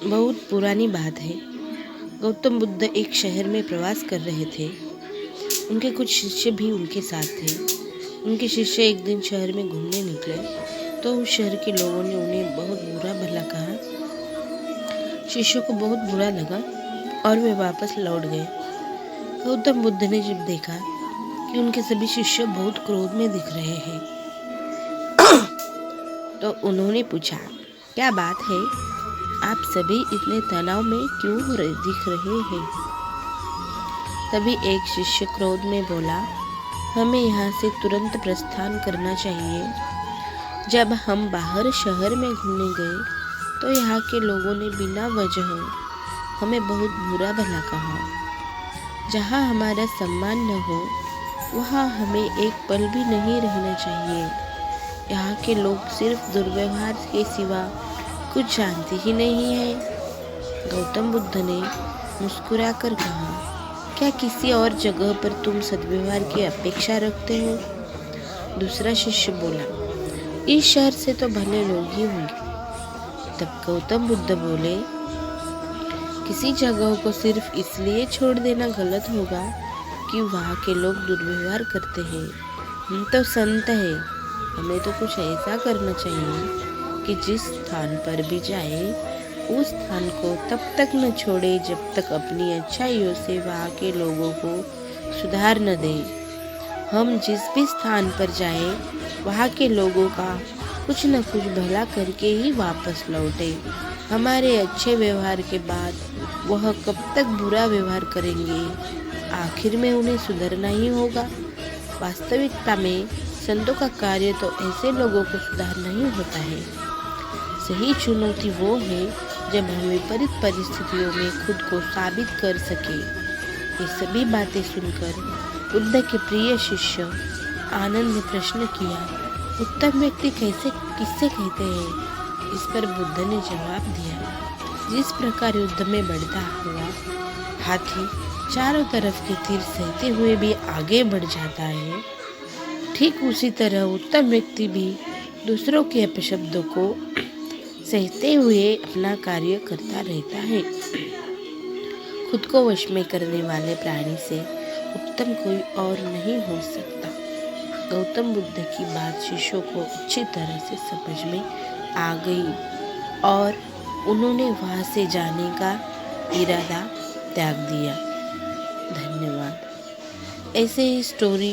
बहुत पुरानी बात है। गौतम बुद्ध एक शहर में प्रवास कर रहे थे। उनके कुछ शिष्य भी उनके साथ थे। उनके शिष्य एक दिन शहर में घूमने निकले तो उस शहर के लोगों ने उन्हें बहुत बुरा भला कहा। शिष्यों को बहुत बुरा लगा और वे वापस लौट गए। गौतम बुद्ध ने जब देखा कि उनके सभी शिष्य बहुत क्रोध में दिख रहे हैं तो उन्होंने पूछा, क्या बात है? आप सभी इतने तनाव में क्यों दिख रहे हैं? तभी एक शिष्य क्रोध में बोला, हमें यहाँ से तुरंत प्रस्थान करना चाहिए। जब हम बाहर शहर में घूमने गए तो यहाँ के लोगों ने बिना वजह हमें बहुत बुरा भला कहा। जहाँ हमारा सम्मान न हो वहाँ हमें एक पल भी नहीं रहना चाहिए। यहाँ के लोग सिर्फ दुर्व्यवहार के सिवा कुछ जानते ही नहीं है। गौतम बुद्ध ने मुस्कुराकर कहा, क्या किसी और जगह पर तुम सद्व्यवहार की अपेक्षा रखते हो? दूसरा शिष्य बोला, इस शहर से तो भले लोग ही होंगे। तब गौतम बुद्ध बोले, किसी जगह को सिर्फ इसलिए छोड़ देना गलत होगा कि वहाँ के लोग दुर्व्यवहार करते हैं। हम तो संत हैं, हमें तो कुछ ऐसा करना चाहिए कि जिस स्थान पर भी जाए उस स्थान को तब तक न छोड़े जब तक अपनी अच्छाइयों से वहाँ के लोगों को सुधार न दे। हम जिस भी स्थान पर जाए वहाँ के लोगों का कुछ न कुछ भला करके ही वापस लौटे। हमारे अच्छे व्यवहार के बाद वह कब तक बुरा व्यवहार करेंगे? आखिर में उन्हें सुधरना ही होगा। वास्तविकता में संतों का कार्य तो ऐसे लोगों को सुधारना ही होता है। सही चुनौती वो है जब हम विपरीत परिस्थितियों में खुद को साबित कर सके। ये सभी बातें सुनकर बुद्ध के प्रिय शिष्य आनंद ने प्रश्न किया, उत्तम व्यक्ति किससे कहते हैं? इस पर बुद्ध ने जवाब दिया, जिस प्रकार युद्ध में बढ़ता हुआ हाथी चारों तरफ के तीर सहते हुए भी आगे बढ़ जाता है, ठीक उसी तरह उत्तम व्यक्ति भी दूसरों के अपशब्दों को सहते हुए अपना कार्य करता रहता है। खुद को वश में करने वाले प्राणी से उत्तम कोई और नहीं हो सकता। गौतम बुद्ध की बात शिष्यों को अच्छी तरह से समझ में आ गई और उन्होंने वहाँ से जाने का इरादा त्याग दिया। धन्यवाद। ऐसे ही स्टोरी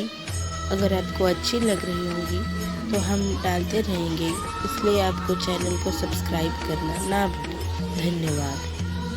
अगर आपको अच्छी लग रही होगी तो हम डालते रहेंगे, इसलिए आपको चैनल को सब्सक्राइब करना ना भूलें। धन्यवाद।